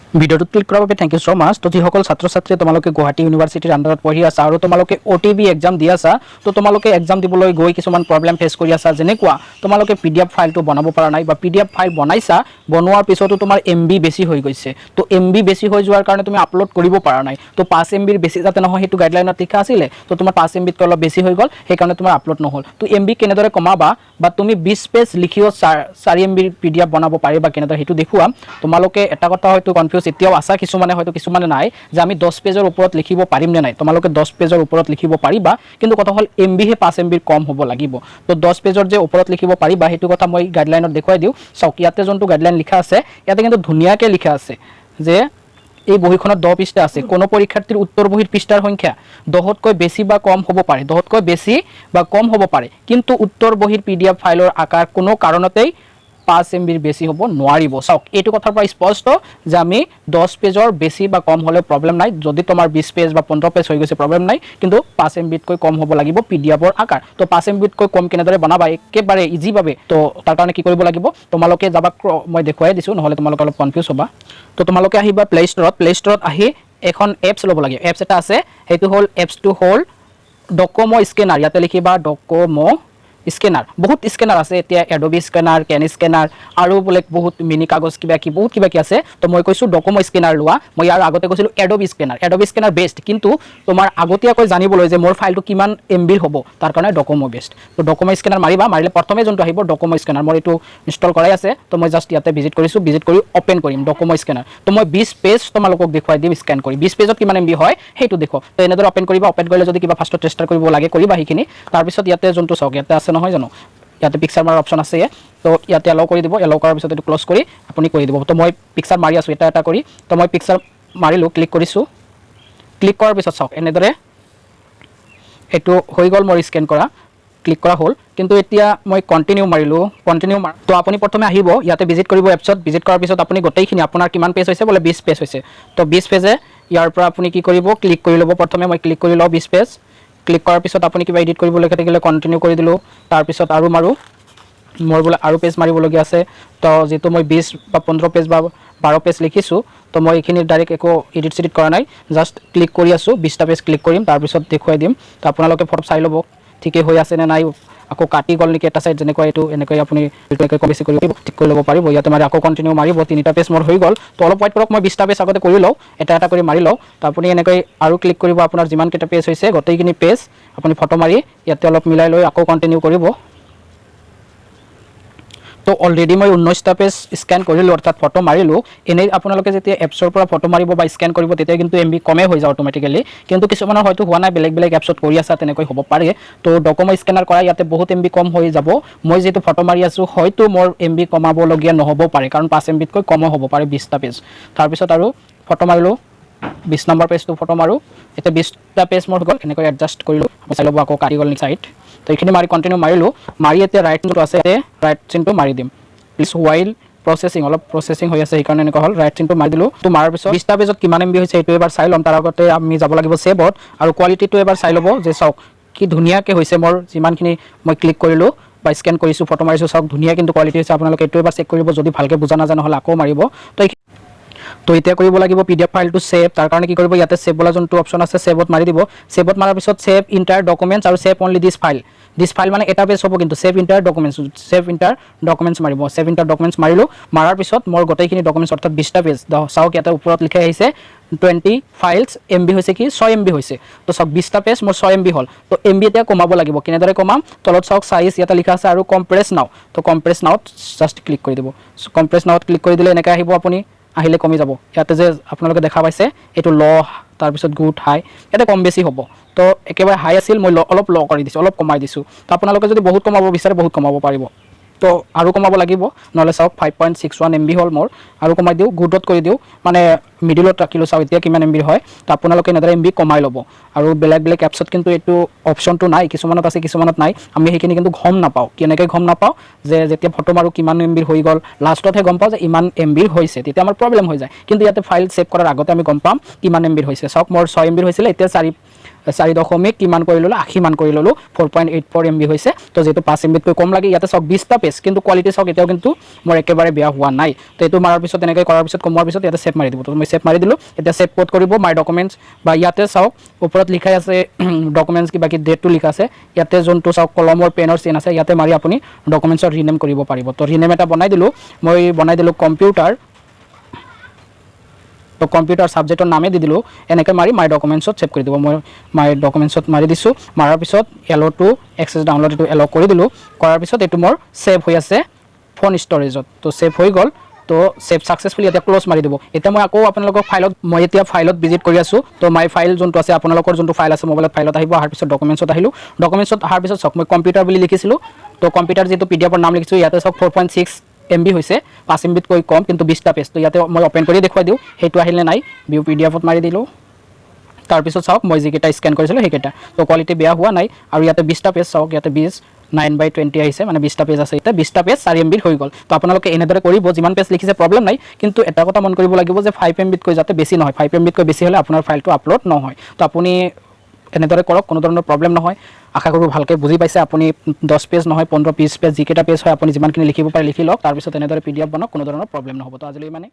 ভিডিওটো ক্লিক কৰাৰ বাবে থেংক ইউ সো মাচ। তো যিসকল ছাত্ৰ ছাত্ৰীয়ে তোমালোকে গুৱাহাটী ইউনিভাৰ্চিটিৰ আণ্ডাৰত পঢ়ি আছা আৰু তোমালোকে OTB এক্সাম দি আছা, তো তোমালোকে এক্সাম দিবলৈ গৈ কিছুমান প্ৰব্লেম ফেচ কৰি আছা, যেনেকুৱা তোমালোকে PDF ফাইলটো বনাব পৰা নাই বা PDF ফাইল বনাইছা, বনোৱাৰ পিছতো তোমাৰ MB বেছি হৈ গৈছে। তো MB বেছি হৈ যোৱাৰ কাৰণে তুমি আপলোড কৰিব পৰা নাই। তো 5 MB বেছি যাতে নহয় সেইটো গাইডলাইনত লিখা আছিলে, তো তোমাৰ 5 MB তকৈ অলপ বেছি হৈ গ'ল, সেইকাৰণে তোমাৰ আপলোড নহ'ল। তো MB কেনেদৰে কমাবা বা তুমি 20 পেজ লিখিও 4 MB PDF বনাব পাৰিবা কেনেদৰে সেইটো দেখুৱাম। তোমালোকে এটা কথা হয়তো কনফিউজ এতিয়াও আছা, কিছুমানে হয়তো কিছুমানে নাই যে আমি 10 পেজৰ ওপৰত লিখিব পাৰিম নে নাই। তোমালোকে 10 পেজৰ ওপৰত লিখিব পাৰিবা, কিন্তু কথা হ'ল MB হে 5 MB কম হ'ব লাগিব। তো 10 পেজৰ যে ওপৰত লিখিব পাৰিবা সেইটো কথা মই গাইডলাইনত দেখুৱাই দিওঁ। চাওক ইয়াতে যোনটো গাইডলাইন লিখা আছে, ইয়াতে কিন্তু ধুনীয়াকৈ লিখা আছে যে এই বহিখনত 10 পৃষ্ঠা আছে। কোনো পৰীক্ষাৰ্থীৰ উত্তৰ বহীৰ পৃষ্ঠাৰ সংখ্যা 10তকৈ বেছি বা কম হ'ব পাৰে, 10তকৈ বেছি বা কম হ'ব পাৰে, কিন্তু উত্তৰ বহীৰ PDF ফাইলৰ আকাৰ কোনো কাৰণতেই 5 MB বেছি হ'ব নোৱাৰিব। চাওক এইটো কথাৰ পৰা স্পষ্ট যে আমি 10 পেজৰ বেছি বা কম হ'লে প্ৰব্লেম নাই, যদি তোমাৰ 20 পেজ বা 15 পেজ হৈ গৈছে প্ৰব্লেম নাই, কিন্তু 5 MBতকৈ কম হ'ব লাগিব PDFৰ আকাৰ। তো 5 MBতকৈ কম কেনেদৰে বনাবা একেবাৰে ইজিভাৱে, তো তাৰ কাৰণে কি কৰিব লাগিব, তোমালোকে যাবা, মই দেখুৱাই দিছোঁ নহ'লে তোমালোকে অলপ কনফিউজ হ'বা। তো তোমালোকে আহিবা প্লে ষ্টৰত আহি এখন এপছ ল'ব লাগে। এপছ এটা আছে, সেইটো হ'ল এপছটো হ'ল ডকোমো স্কেনাৰ। ইয়াতে লিখিবা ডকোমো স্কেনাৰ। বহুত স্কেনাৰ আছে এতিয়া, এডোবি স্কেনাৰ, কেন স্কেনাৰ আৰু বোলে বহুত মিনি কাগজ বহুত কিবা আছে। তো মই কৈছোঁ ডকোমো স্কেনাৰ লোৱা। মই ইয়াৰ আগতে কৈছিলোঁ এডোবি স্কেনাৰ বেষ্ট, কিন্তু তোমাৰ আগতীয়াকৈ জানিবলৈ যে মোৰ ফাইলটো কিমান MB হ'ব তাৰ কাৰণে ডকোমো বেষ্ট। তো ডকোমো স্কেনাৰ মাৰিবা, মাৰিলে প্ৰথমে যোনটো আহিব ডকোমো স্কেনাৰ, মোৰ এইটো ইনষ্টল কৰাই আছে। তো মই জাষ্ট ইয়াতে ভিজিট কৰিছোঁ, ভিজিট কৰি অ'পেন কৰিম ডকোমো স্কেনাৰ। তো মই 20 পেজ তোমালোকক দেখুৱাই দিম স্কেন কৰি, 20 পেজত কিমান MB হয় সেইটো দেখো। তো এনেদৰে অ'পেন কৰিবা। অ'পেন কৰিলে যদি কিবা ফাৰ্ষ্টত ৰেজিষ্টাৰ কৰিব লাগে কৰিবা সেইখিনি। তাৰপিছত ইয়াতে যোনটো চাওক ইয়াতে আছে নহয় জানো, ইয়াতে পিকচাৰ মাৰাৰ অপশ্যন আছে। তো ইয়াতে এলাও কৰি দিব, এলাও কৰাৰ পিছত এইটো ক্লজ কৰি আপুনি কৰি দিব। তো মই পিকচাৰ মাৰি আছোঁ এটা কৰি। তো মই পিকচাৰ মাৰিলোঁ, ক্লিক কৰিছোঁ। ক্লিক কৰাৰ পিছত চাওক এনেদৰে এইটো হৈ গ'ল মোৰ স্কেন কৰা, ক্লিক কৰা হ'ল। কিন্তু এতিয়া মই কণ্টিনিউ মাৰিলোঁ, তো আপুনি প্ৰথমে আহিব ইয়াতে ভিজিট কৰিব এপছত। ভিজিট কৰাৰ পিছত আপুনি গোটেইখিনি আপোনাৰ কিমান পেজ হৈছে বোলে 20 পেজ হৈছে। তো 20 পেজে ইয়াৰ পৰা আপুনি কি কৰিব, ক্লিক কৰি ল'ব। প্ৰথমে মই ক্লিক কৰি লওঁ 20 পেজ। ক্লিক কৰাৰ পিছত আপুনি কিবা এডিট কৰিবলগীয়া থাকিলে কণ্টিনিউ কৰি দিলোঁ। তাৰপিছত আৰু মাৰোঁ, মোৰ বোলে আৰু পেজ মাৰিবলগীয়া আছে। তো যিটো মই 20 বা 15 পেজ বা 12 পেজ লিখিছোঁ, তো মই এইখিনি ডাইৰেক্ট একো এডিট চেডিট কৰা নাই, জাষ্ট ক্লিক কৰি আছোঁ। 20টা পেজ ক্লিক কৰিম, তাৰপিছত দেখুৱাই দিম। তো আপোনালোকে ফটো চাই ল'ব ঠিকেই হৈ আছে নে নাই, আকৌ কাটি গ'ল নেকি এটা চাইড, যেনেকুৱা এইটো এনেকৈ আপুনি বেছি কৰি ঠিক কৰি ল'ব পাৰিব। ইয়াতে মাৰি আকৌ কণ্টিনিউ মাৰিব। 3টা পেজ মোৰ হৈ গ'ল। তো অলপ ৱাইট কৰক, মই 20টা পেজ আগতে কৰি লওঁ, এটা কৰি মাৰি লওঁ। তো আপুনি এনেকৈ আৰু ক্লিক কৰিব, আপোনাৰ যিমানকেইটা পেজ হৈছে গোটেইখিনি পেজ আপুনি ফটো মাৰি ইয়াতে অলপ মিলাই লৈ আকৌ কণ্টিনিউ কৰিব। তো অলৰেডি মই 19টা পেজ স্কেন কৰিলোঁ, অৰ্থাৎ ফটো মাৰিলোঁ। এনেই আপোনালোকে যেতিয়া এপছৰ পৰা ফটো মাৰিব বা স্কেন কৰিব তেতিয়া কিন্তু MB কমেই হৈ যায় অট'মেটিকেলি, কিন্তু কিছুমানৰ হয়তো হোৱা নাই, বেলেগ এপছত কৰি আছা তেনেকৈ হ'ব পাৰে। তো ডকোমো স্কেনাৰ কৰা ইয়াতে বহুত MB কম হৈ যাব। মই যিটো ফটো মাৰি আছোঁ হয়তো মোৰ MB কমাবলগীয়া নহ'ব পাৰে, কাৰণ 5 MBতকৈ কমো হ'ব পাৰে 20টা পেজ। তাৰপিছত আৰু ফটো মাৰিলোঁ, 20 নম্বৰ পেজটো ফটো মাৰোঁ। এতিয়া 20টা পেজ মোৰ হৈ গ'ল, এনেকৈ এডজাষ্ট কৰিলোঁ। চাই ল'ব আকৌ কাটি গ'ল নেকি চাইড। তো এইখিনি মাৰি কণ্টিনিউ মাৰিলোঁ। মাৰি এতিয়া ৰাইট চিনটো আছে, ৰাইট চিনটো মাৰি দিম। প্লিজ ৱাইল প্ৰচেছিং, অলপ প্ৰচেছিং হৈ আছে সেইকাৰণে এনেকুৱা হ'ল। ৰাইট চিনটো মাৰি দিলোঁ। তো মাৰাৰ পিছত 20টা পেজত কিমান MB হৈছে এইটো এবাৰ চাই ল'ম। তাৰ আগতে আমি যাব লাগিব ছেভত, আৰু কোৱালিটিটো এবাৰ চাই ল'ব যে চাওক কি ধুনীয়াকৈ হৈছে। মোৰ যিমানখিনি মই ক্লিক কৰিলোঁ বা স্কেন কৰিছোঁ, ফটো মাৰিছোঁ, চাওক ধুনীয়া কিন্তু কোৱালিটি হৈছে। আপোনালোকে এইটো এবাৰ চেক কৰিব, যদি ভালকৈ বুজা নাজানো হ'লে আকৌ মাৰিব। তো এতিয়া কৰিব লাগিব PDF ফাইলটো ছেভ। তাৰ কাৰণে কি কৰিব, ইয়াতে ছেভ বোলা যোনটো অপশ্যন আছে ছেভত মাৰি দিব। ছেভত মাৰাৰ পিছত ছেভ ইণ্টাৰ ডকুমেণ্টছ আৰু ছেভ অনলি দিছ ফাইল মানে এটা পেজ হ'ব, কিন্তু ছেভ ইণ্টাৰ ডকুমেণ্টছ মাৰিব। ছেভ ইণ্টাৰ ডকুমেণ্টছ মাৰিলোঁ। মাৰাৰ পিছত মোৰ গোটেইখিনি ডকুমেণ্টছ অৰ্থাৎ 20টা পেজ, চাওক ইয়াতে ওপৰত লিখাই আহিছে 20 ফাইলছ, MB হৈছে কি 6 MB হৈছে। তো চাওক 20টা পেজ মোৰ 6 MB হ'ল। তো MB এতিয়া কমাব লাগিব, কেনেদৰে কমাম, তলত চাওক চাইজ ইয়াতে লিখা আছে আৰু কম্প্ৰেছ নাও। তো কম্প্ৰেছ নাওত জাষ্ট ক্লিক কৰি দিব। কম্প্ৰেছ নাওত ক্লিক কৰি দিলে এনেকৈ আহিব, আপুনি আহিলে কমি যাব। ইয়াতে যে আপোনালোকে দেখা পাইছে এইটো ল', তাৰপিছত গুড, হাই, ইয়াতে কম বেছি হ'ব। তো একেবাৰে হাই আছিল, মই অলপ ল' কৰি দিছোঁ, অলপ কমাই দিছোঁ। তো আপোনালোকে যদি বহুত কমাব বিচাৰে বহুত কমাব পাৰিব। তো আৰু কমাব লাগিব, নহ'লে চাওক 5.61 MB হ'ল মোৰ, আৰু কমাই দিওঁ, গুডত কৰি দিওঁ, মানে মিডিলত ৰাখিলোঁ চাওক এতিয়া কিমান এমবিৰ হয় তো আপোনালোকে এনেদৰে এমবি কমাই ল'ব আৰু বেলেগ বেলেগ এপছত কিন্তু এইটো অপশ্যনটো নাই কিছুমানত আছে কিছুমানত নাই আমি সেইখিনি কিন্তু গম নাপাওঁ কেনেকৈ গম নাপাওঁ যে যেতিয়া ফটো মাৰোঁ কিমান এমবিৰ হৈ গ'ল লাষ্টতহে গম পাওঁ যে ইমান এমবিৰ হৈছে তেতিয়া আমাৰ প্ৰব্লেম হৈ যায় কিন্তু ইয়াতে ফাইল ছেভ কৰাৰ আগতে আমি গম পাম কিমান এমবিৰ হৈছে চাওক মোৰ 6 এমবিৰ হৈছিলে এতিয়া 4 কিমান কৰি ল'লোঁ 80 মান কৰি ল'লোঁ 4.84 এমবি হৈছে তো যেহেতু 5 এমবিতকৈ কম লাগে ইয়াতে চাওক 20টা পেজ কিন্তু কোৱালিটি চাওক এতিয়াও কিন্তু মোৰ একেবাৰে বেয়া হোৱা নাই তো এইটো মাৰাৰ পিছত এনেকৈ কৰাৰ পিছত কমোৱাৰ পিছত ইয়াতে ছেভ মাৰি দিব তো মই ছেভ মাৰি দিলোঁ এতিয়া ছেভ ক'ত কৰিব মাই ডকুমেণ্টছ বা ইয়াতে চাওক ওপৰত লিখাই আছে ডকুমেণ্টছ কিবা কি ডেটটো লিখা আছে ইয়াতে যোনটো চাওক কলমৰ পেনৰ চেইন আছে ইয়াতে মাৰি আপুনি ডকুমেণ্টছত ৰিনেম কৰিব পাৰিব তো ৰিনেম এটা বনাই দিলোঁ মই বনাই দিলোঁ কম্পিউটাৰ তো কম্পিউটাৰ ছাবজেক্টৰ নামে দি দিলোঁ এনেকৈ মাৰি মাই ডকুমেণ্টছত ছেভ কৰি দিব মই মাই ডকুমেণ্টছত মাৰি দিছোঁ মাৰাৰ পিছত এল'টো এক্সেছ ডাউনলোড এইটো এল' কৰি দিলোঁ কৰাৰ পিছত এইটো মোৰ ছেভ হৈ আছে ফোন ষ্ট'ৰেজত তো ছেভ হৈ গ'ল তো ছেভ ছাকচেছফুলি এতিয়া ক্ল'জ মাৰি দিব এতিয়া মই আকৌ আপোনালোকক মই এতিয়া ফাইলত ভিজিট কৰি আছোঁ তো মাই ফাইল যোনটো আছে আপোনালোকৰ যোনটো ফাইল আছে মোবাইলত ফাইলত আহিব অহাৰ পিছত ডকুমেণ্টছত আহিলোঁ ডকুমেণ্টছত অহাৰ পিছত চাওক মই কম্পিউটাৰ বুলি লিখিছিলোঁ তো কম্পিউটাৰ যিটো পিডিএফৰ নাম লিখিছোঁ ইয়াতে চাওক 4.6 এমবি হৈছে 5 এমবিতকৈ কম কিন্তু 20টা পেজ তো ইয়াতে মই অপেন কৰি দেখুৱাই দিওঁ সেইটো আহিলে নাই ভিউ পিডিএফত মাৰি দিলোঁ তাৰপিছত চাওক মই যিকেইটা স্কেন কৰিছিলোঁ সেইকেইটা তো কোৱালিটি বেয়া হোৱা নাই আৰু ইয়াতে 20টা পেজ চাওক ইয়াতে 9/20 আহিছে মানে 20টা পেজ আছে এতিয়া 20টা পেজ 4 এমবিৰ হৈ গ'ল তো আপোনালোকে এনেদৰে কৰিব যিমান পেজ লিখিছে প্ৰব্লেম নাই কিন্তু এটা কথা মন কৰিব লাগিব যে 5 এমবিতকৈ যাতে বেছি নহয় 5 এমবিতকৈ বেছি হ'লে আপোনাৰ ফাইলটো আপলোড নহয় তো আপুনি এনেদৰে কৰক কোনো ধৰণৰ প্ৰব্লেম নহয় আশা কৰোঁ ভালকৈ বুজি পাইছে আপুনি 10 পেজ নহয় 15-20 পেজ যিকেইটা পেজ হয় আপুনি যিমানখিনি লিখিব পাৰে লিখি লওক তাৰপিছত এনেদৰে পিডিএফ বনাওক কোনো ধৰণৰ প্ৰব্লেম নহ'ব তো আজিলৈ মানে